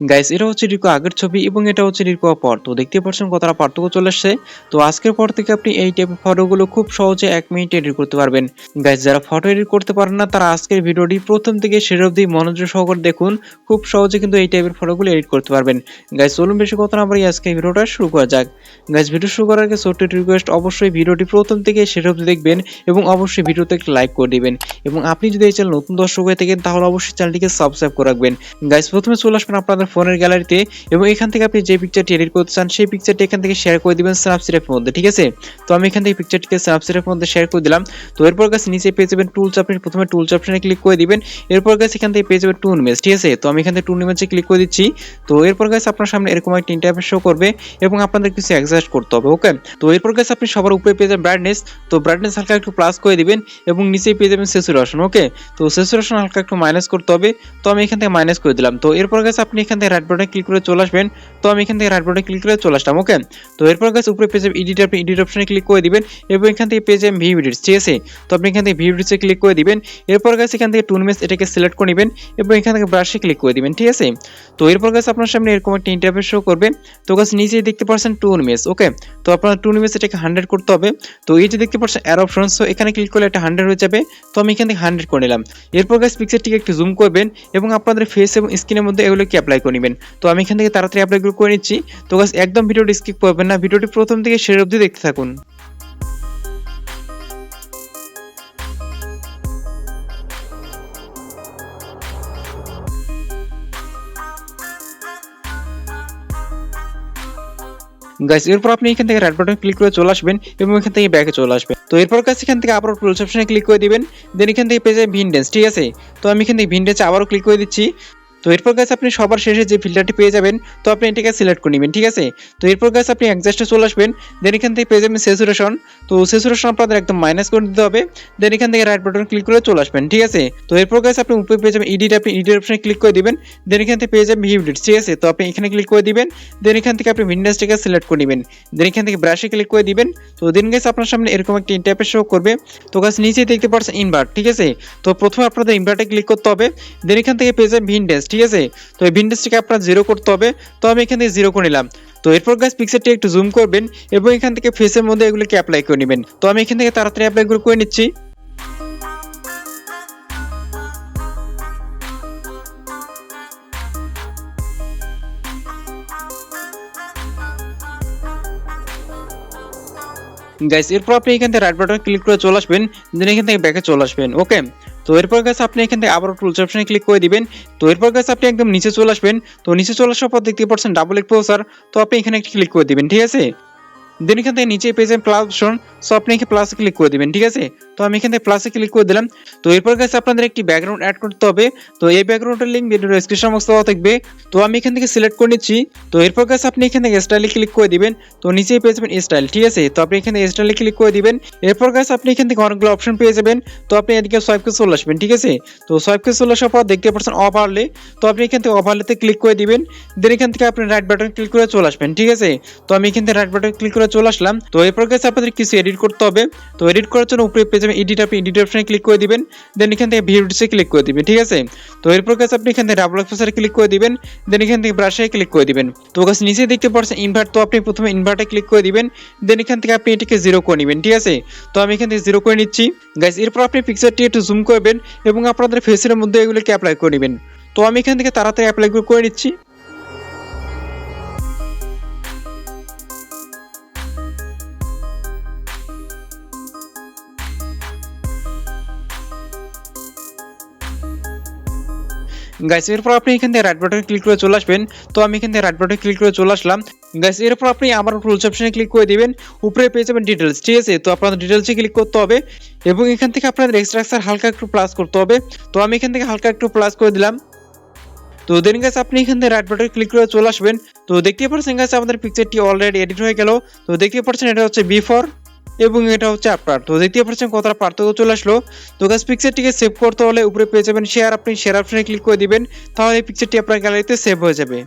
Guys এটা হচ্ছে রিকো আগের ছবি এবং এটা হচ্ছে রিকো পর। তো দেখতে পাচ্ছেন কতটা পার্থক্য চলে আসছে। তো আজকের পর থেকে আপনি এই টাইপের ফটোগুলো খুব সহজে 1 মিনিটে এডিট করতে পারবেন। গাইস যারা ফটো এডিট করতে পারেন না তারা আজকের ভিডিওটি প্রথম থেকে শেষ অবধি মনোযোগ সহকারে দেখুন। খুব সহজে কিন্তু এই টাইপের ফটোগুলো এডিট করতে পারবেন। গাইস চলুন বেশি কথা না বাড়িয়ে আজকে ভিডিওটা শুরু করা যাক। গাইস ভিডিও শুরু করার আগে ছোট্ট একটি রিকোয়েস্ট, অবশ্যই ভিডিওটি প্রথম থেকে শেষ অবধি দেখবেন এবং অবশ্যই ভিডিওতে একটা লাইক করে দিবেন। এবং আপনি যদি এই চ্যানেল নতুন দর্শক হয়ে থাকেন তাহলে অবশ্যই চ্যানেলটিকে সাবস্ক্রাইব করে রাখবেন। গাইস প্রথমে চলে আসবেন আপনাদের ফোনের গ্যালারিতে এবং এখান থেকে আপনি যে পিকচারটি এডিট করতে চান সেই পিকচারটি এখান থেকে শেয়ার করে দিবেন স্ন্যাপসিড এর মধ্যে, ঠিক আছে। তো আমি এখান থেকে পিকচারটিকে স্ন্যাপসিড এর মধ্যে শেয়ার করে দিলাম। তো এরপর গাইস নিচে পেয়ে যাবেন টুলস, আপনি প্রথমে টুলস অপশনে ক্লিক করে দিবেন। এরপর গাইস এখান থেকে পেয়ে যাবেন টুন ইমেজ, ঠিক আছে। তো আমি এখান থেকে টুন ইমেজে ক্লিক করে দিচ্ছি। তো এরপর গাইস আপনার সামনে এরকম একটা ইন্টারফেস শো করবে এবং আপনাদের কিছু অ্যাডজাস্ট করতে হবে, ওকে। তো এরপর গাইস আপনি সবার উপরে পেয়ে যাবেন ব্রাইটনেস। তো ব্রাইটনেস হালকা একটু প্লাস করে দিবেন এবং নিচে পেয়ে যাবেন স্যাচুরেশন, ওকে। তো স্যাচুরেশন হালকা একটু মাইনাস করতে হবে। তো আমি এখান থেকে মাইনাস করে দিলাম। তো এরপর গাইস আপনি এখান থেকে রাইট বাটনে ক্লিক করে চলে আসবেন। তো আমি এখান থেকে রাইট বাটনে ক্লিক করে চলে আসলাম, ওকে। তো এরপর গাইস উপরে পেয়ে যাবেন এডিট, আপনি এডিট অপশনে ক্লিক করে দিবেন এবং এখান থেকে পেয়ে যাবেন ভিউ এডিটস, ঠিক আছে। তো আপনি এখান থেকে ভিউ এডিটসে ক্লিক করে দিবেন। এরপর গাইস এখান থেকে টুন ইমেজ এটাকে সিলেক্ট করে নেবেন এবং এখান থেকে ব্রাশে ক্লিক করে দিবেন, ঠিক আছে। তো এরপর গাইস আপনার সামনে এরকম একটা ইন্টারফেস শো করবে। তো গাইস নিচেই দেখতে পাচ্ছেন টুন ইমেজ, ওকে। তো আপনার টুন ইমেজ এটাকে 100 করতে হবে। তো এই যে দেখতে পাচ্ছেন অ্যারো অপশন, সো এখানে ক্লিক করলে এটা 100 হয়ে যাবে। তো আমি এখান থেকে 100 করে নিলাম। এরপর গাইস পিকচারটিকে একটু জুম করবেন এবং আপনাদের ফেস এবং স্ক্রিনের মধ্যে এগুলোকে অ্যাপ্লাই করে নেবেন। তো আমি এখান থেকে তাড়াতাড়ি অ্যাপ্লাই করে নিচ্ছি। তো গাইস একদম ভিডিওটি স্কিপ করবেন না, ভিডিওটি প্রথম থেকে শেষ অবধি দেখতে থাকুন। গাইস এরপর আপনি এখান থেকে রাইট বাটন ক্লিক করে চলে আসবেন এবং এখান থেকে ব্যাকে চলে আসবেন। তো এরপর গাইস এখান থেকে আবার টুলস অপশনে ক্লিক করে দিবেন। দেন এখান থেকে পেয়ে যাবেন ভিনডেন্স, ঠিক আছে। তো আমি এখান থেকে ভিনডেন্সে আবারও ক্লিক করে দিচ্ছি। তো এরপর গাইস আপনি সবার শেষে যে ফিল্টারটি পেয়ে যাবেন, তো আপনি এটাকে সিলেক্ট করে নেবেন, ঠিক আছে। তো এরপর গাইস আপনি অ্যাডজাস্টে চলে আসবেন। দেন এখান থেকে পেয়ে যাবেন স্যাচুরেশন। তো স্যাচুরেশন আপনাদের একদম মাইনাস করে দিতে হবে। দেন এখান থেকে রাইট বাটন ক্লিক করে চলে আসবেন, ঠিক আছে। তো এরপর গাইস আপনি উপরে পেয়ে যাবেন এডিট, আপনি এডিট অপশনে ক্লিক করে দিবেন। দেন এখান থেকে পেয়ে যাবেন ভিউ এডিটস, ঠিক আছে। তো আপনি এখানে ক্লিক করে দিবেন। দেন এখান থেকে আপনি ভিন্ডেজটাকে সিলেক্ট করে নেবেন। দেন এখান থেকে ব্রাশে ক্লিক করে দিবেন। তো দেন গাইস আপনার সামনে এরকম একটা ইন্টারফেস শো করবে। তো গাইস নিচে দেখতে পাচ্ছেন ইনভার্ট, ঠিক আছে। তো প্রথমে আপনাদের ইনভার্টে ক্লিক করতে হবে। দেন এখান থেকে পেয়ে যাবেন ভিন্ডেজ, ঠিক আছে। তো এই ভিন্ডেজটাকে আপনার 0 করতে হবে। তো আমি এখান থেকে 0 করে নিলাম। তো এরপর গাইস পিকচারটি একটু জুম করবেন এবং এখান থেকে ফেসের মধ্যে এগুলোকে অ্যাপ্লাই করে নেবেন। তো আমি এখান থেকে তাড়াতাড়ি অ্যাপ্লাই করে নিচ্ছি। গাইস এরপর আপনি এখান থেকে রাইট বাটনে ক্লিক করে চলে আসবেন। দেন এখান থেকে ব্যাকে চলে আসবেন, ওকে। তো এরপর গাইস আপনি এখান থেকে আবার টুলস অপশনে ক্লিক করে দিবেন। তো এরপর গাইস আপনি একদম নিচে চলে আসবেন। তো নিচে চলে আসার পর দেখতে পাচ্ছেন ডাবল এক্সপোজার। তো আপনি এখানে একটা ক্লিক করে দিবেন, ঠিক আছে। দেন এখান থেকে নিচে পেয়ে যাবেন প্লাস অপশন, সো আপনি এখানে প্লাসে ক্লিক করে দিবেন, ঠিক আছে। তো আমি এখান থেকে প্লাসে ক্লিক করে দিলাম। তো এরপর গাইস আপনাদের একটি ব্যাকগ্রাউন্ড অ্যাড করতে হবে। তো এই ব্যাকগ্রাউন্ডের লিংক ভিডিওর ডেসক্রিপশন বক্সে দেওয়া থাকবে। তো আমি এখান থেকে সিলেক্ট করে নিচ্ছি। তো এরপর গাইস আপনি এখান থেকে স্টাইলে ক্লিক করে দিবেন। তো নিচেই পেয়ে যাবেন স্টাইল, ঠিক আছে। তো আপনি এখানে স্টাইলে ক্লিক করে দিবেন। এরপর গাইস আপনি এখান থেকে অনেকগুলো অপশন পেয়ে যাবেন। তো আপনি এদিকে সোয়াইপ করে চলে আসবেন, ঠিক আছে। তো সোয়াইপ করে চলে আসার পর দেখতে পাচ্ছেন ওভারলে। তো আপনি এখান থেকে ওভারলেতে ক্লিক করে দিবেন। দেন এখান থেকে আপনি রাইট বাটন ক্লিক করে চলে আসবেন, ঠিক আছে। তো আমি এখান থেকে রাইট বাটন ক্লিক করে চলে আসলাম। তো এরপর গাইস আপনাদের কিছু এডিট করতে হবে। তো এডিট করার জন্য উপরে পেয়ে যাবেন এডিট, আপনি এডিট অপশনে ক্লিক করে দিবেন। দেন এখান থেকে ভিউ এডিটসে ক্লিক করে দিবেন, ঠিক আছে। তো এরপর গাইস আপনি এখান থেকে ডাবল এক্সপোজারে ক্লিক করে দিবেন। দেন এখান থেকে ব্রাশে ক্লিক করে দিবেন। তো গাইস নিচে দেখতে পাচ্ছেন ইনভার্ট, তো আপনি প্রথমে ইনভার্টে ক্লিক করে দিবেন। দেন এখান থেকে আপনি এটাকে 0 করে নেবেন, ঠিক আছে। তো আমি এখান থেকে 0 করে নিচ্ছি। গাইস এরপর আপনি পিকচারটি একটু জুম করবেন এবং আপনাদের ফেসের মধ্যে এগুলোকে অ্যাপ্লাই করে নেবেন। তো আমি এখান থেকে তাড়াতাড়ি অ্যাপ্লাই করে নিচ্ছি। গাইস এরপর আপনি এখান থেকে রাইট বাটনে ক্লিক করে চলে আসবেন। তো আমি এখান থেকে রাইট বাটনে ক্লিক করে চলে আসলাম। গাইস এরপর আপনি আবার টুলস অপশনে ক্লিক করে দিবেন। উপরে পেয়ে যাবেন ডিটেইলস, ঠিক আছে। তো আপনাদের ডিটেইলসে ক্লিক করতে হবে এবং এখান থেকে আপনাদের এক্সট্রাকচার হালকা একটু প্লাস করতে হবে। তো আমি এখান থেকে হালকা একটু প্লাস করে দিলাম। তো দেন গাইস আপনি এখান থেকে রাইট বাটনে ক্লিক করে চলে আসবেন। তো দেখতে পাচ্ছেন গাইস আমাদের পিকচারটি অলরেডি এডিট হয়ে গেল। তো দেখতে পাচ্ছেন এটা হচ্ছে বিফোর এবং এটা হচ্ছে আফটার। তো দেখতে পাচ্ছেন কতটা পার্থক্য চলে আসলো। তো গাইস পিকচারটিকে সেভ করতে হলে উপরে পেয়ে যাবেন শেয়ার, আপনি শেয়ার অপশনে ক্লিক করে দিবেন। তাহলে এই পিকচারটি আপনার গ্যালারিতে সেভ হয়ে যাবে।